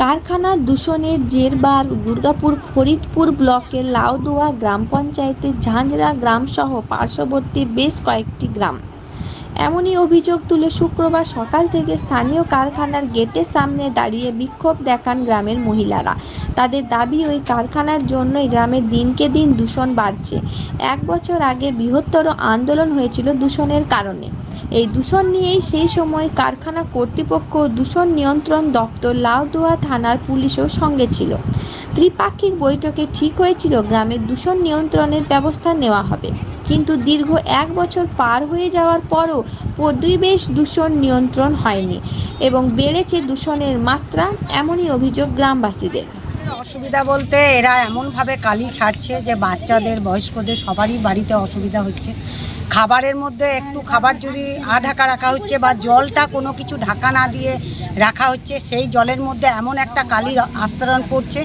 কারখানার দূষণের জেরবার দুর্গাপুর ফরিদপুর ব্লকের লাউদোয়া গ্রাম পঞ্চায়েতের ঝাঁঝরা গ্রামসহ পার্শ্ববর্তী বেশ কয়েকটি গ্রাম। এমনই অভিযোগ তুলে শুক্রবার সকাল থেকে স্থানীয় কারখানার গেটের সামনে দাঁড়িয়ে বিক্ষোভ দেখান গ্রামের মহিলারা। তাদের দাবি, ওই কারখানার জন্যই গ্রামের দিনকে দিন দূষণ বাড়ছে। 1 বছর আগে বৃহত্তর আন্দোলন হয়েছিল দূষণের কারণে। এই দূষণ নিয়েই সেই সময় কারখানা কর্তৃপক্ষ, দূষণ নিয়ন্ত্রণ দপ্তর, লাউদোয়া থানার পুলিশও সঙ্গে ছিল। ত্রিপাক্ষিক বৈঠকে ঠিক হয়েছিল গ্রামের দূষণ নিয়ন্ত্রণের ব্যবস্থা নেওয়া হবে। কিন্তু দীর্ঘ 1 বছর পার হয়ে যাওয়ার পরও পরিবেশ দূষণ নিয়ন্ত্রণ হয়নি এবং বেড়েছে দূষণের মাত্রা, এমনই অভিযোগ গ্রামবাসীদের। অসুবিধা বলতে এরা এমনভাবে কালি ছাড়ছে যে বাচ্চাদের, বয়স্কদের সবারই বাড়িতে অসুবিধা হচ্ছে। খাবারের মধ্যে একটু খাবার যদি ঢাকা রাখা হচ্ছে বা জলটা কোনো কিছু ঢাকা না দিয়ে রাখা হচ্ছে, সেই জলের মধ্যে এমন একটা কালির আস্তরণ পড়ছে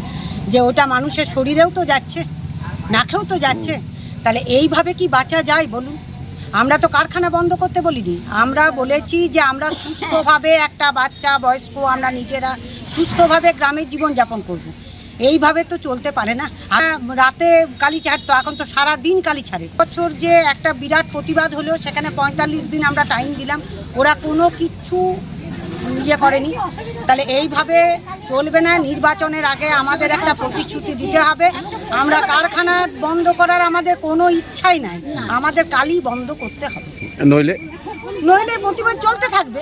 যে ওটা মানুষের শরীরেও তো যাচ্ছে, নাকেও তো যাচ্ছে। তাহলে এইভাবে কি বাঁচা যায় বলুন? আমরা তো কারখানা বন্ধ করতে বলিনি, আমরা বলেছি যে আমরা সুস্থভাবে একটা বাচ্চা, বয়স্ক, আমরা নিজেরা সুস্থভাবে গ্রামের জীবনযাপন করব। এইভাবে তো চলতে পারে না। রাতে কালি ছাড়তো, এখন তো সারা দিন কালি ছাড়ে। বছর যে একটা বিরাট প্রতিবাদ হলো, সেখানে 45 দিন আমরা টাইম দিলাম, ওরা কোনো কিছু করেনি। তাহলে এইভাবে চলবে না। নির্বাচনের আগে আমাদের একটা প্রতিশ্রুতি দিতে হবে। আমরা কারখানা বন্ধ করার আমাদের কোনো ইচ্ছাই নাই, আমাদের কালি বন্ধ করতে হবে, নইলে প্রতিবাদ চলতে থাকবে।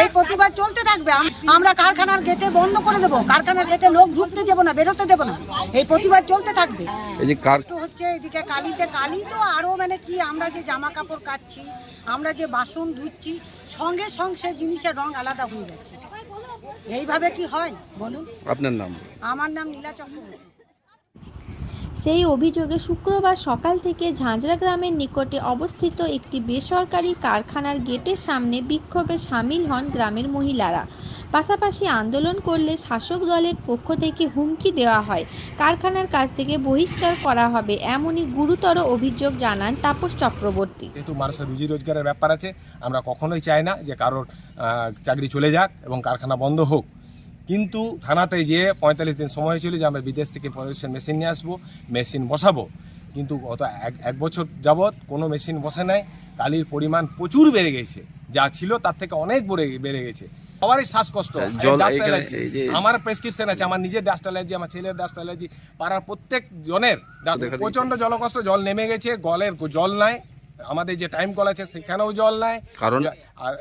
এই প্রতিবাদ চলতে থাকবে। আমরা কারখানার গেটে বন্ধ করে দেবো, কারখানার গেটে লোক ঢুকতে দেবো না, বেরোতে দেবো না। এই প্রতিবাদ চলতে থাকবে। এই যে হচ্ছে এদিকে কালি তো আরো কি, আমরা যে জামা কাপড় কাচ্ছি, আমরা যে বাসন ধুচ্ছি, সঙ্গে সঙ্গে সেই জিনিসের রং আলাদা হয়ে যাচ্ছে। এইভাবে কি হয় বলুন? আপনার নাম? আমার নাম নীলা চক্রবর্তী। সেই অভিযোগে শুক্রবার সকাল থেকে ঝাঁঝরা গ্রামের নিকটে অবস্থিত একটি বেসরকারি কারখানার গেটের সামনে বিক্ষোভে সামিল হন গ্রামের মহিলারা। পাশাপাশি আন্দোলন করলে শাসক দলের পক্ষ থেকে হুমকি দেওয়া হয়, কারখানার কাছ থেকে বহিষ্কার করা হবে, এমনই গুরুতর অভিযোগ জানান তাপস চক্রবর্তী। যেহেতু মানুষের রুজি রোজগারের ব্যাপার আছে, আমরা কখনোই চাই না যে কারোর চাকরি চলে যাক এবং কারখানা বন্ধ হোক। কিন্তু থানাতে গিয়ে 45 দিন সময় ছিল যে আমরা বিদেশ থেকে পলিউশন মেশিন নিয়ে আসবো, মেশিন বসাবো। কিন্তু গত 1 বছর যাবৎ কোনো মেশিন বসে নাই। কালির পরিমাণ প্রচুর বেড়ে গেছে, যা ছিল তার থেকে অনেক বেড়ে গেছে। সবারই শ্বাসকষ্ট, আমার প্রেসক্রিপশন আছে, আমার নিজের ডাস্ট অ্যালার্জি, আমার ছেলের ডাস্ট অ্যালার্জি, পাড়ার প্রত্যেক জনের প্রচণ্ড জলকষ্ট। জল নেমে গেছে, গলের জল নাই, আমাদের যে টাইম কল আছে সেখানেও জল নাই। কারণ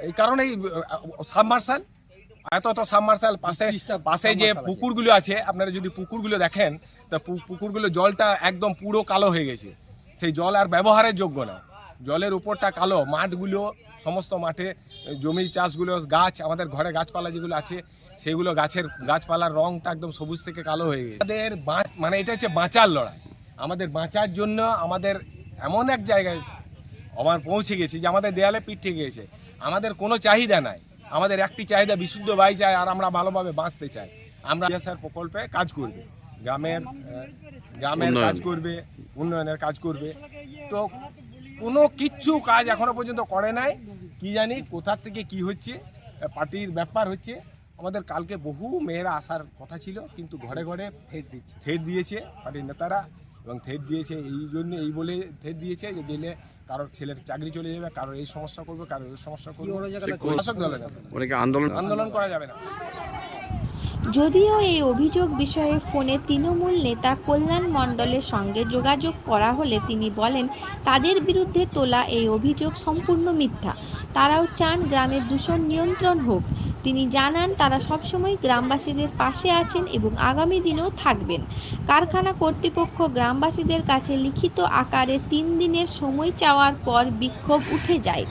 এই কারণেই সাবমার্শাল, এত সাবমার্শাল পাশে যে পুকুরগুলো আছে, আপনারা যদি পুকুরগুলো দেখেন তা পুকুরগুলো জলটা একদম পুরো কালো হয়ে গেছে। সেই জল আর ব্যবহারের যোগ্য না, জলের উপরটা কালো। মাঠগুলো, সমস্ত মাঠে জমি চাষগুলো, গাছ, আমাদের ঘরে গাছপালা যেগুলো আছে সেগুলো গাছপালার রংটা একদম সবুজ থেকে কালো হয়ে গেছে। আমাদের এটা হচ্ছে বাঁচার লড়াই। আমাদের বাঁচার জন্য আমাদের এমন এক জায়গায় পৌঁছে গেছি যে আমাদের দেয়ালে পিঠ থেকে গেছে। আমাদের কোনো চাহিদা নাই, আমাদের একটি চাহিদা বিশুদ্ধ বায়ু চাই আর আমরা ভালোভাবে বাঁচতে চাই। আমরা স্যার প্রকল্পে কাজ করবে, গ্রামের কাজ করবে, উন্নয়নের কাজ করবে। তো কোনো কিচ্ছু কাজ এখনো পর্যন্ত করে নাই। কি জানি কোথা থেকে কি হচ্ছে, পার্টির ব্যাপার হচ্ছে। আমাদের কালকে বহু মেয়েরা আসার কথা ছিল, কিন্তু ঘরে ঘরে থ্রেট দিয়েছে পার্টির নেতারা, এবং থ্রেট দিয়েছে এই বলে থ্রেট দিয়েছে যে গেলে কারোর ছেলের চাকরি চলে যাবে, কারোর এই সমস্যা করবে, কারোর এই সমস্যা করবে। আন্দোলন করা যাবে না। যদিও এই অভিযোগ বিষয়ে ফোনে তৃণমূল নেতা কল্যাণ মণ্ডলের সঙ্গে যোগাযোগ করা হলে তিনি বলেন, তাদের বিরুদ্ধে তোলা এই অভিযোগ সম্পূর্ণ মিথ্যা। তারাও চান গ্রামের দূষণ নিয়ন্ত্রণ হোক। তিনি জানান, তারা সবসময় গ্রামবাসীদের পাশে আছেন এবং আগামী দিনেও থাকবেন। কারখানা কর্তৃপক্ষ গ্রামবাসীদের কাছে লিখিত আকারে 3 দিনের সময় চাওয়ার পর বিক্ষোভ উঠে যায়।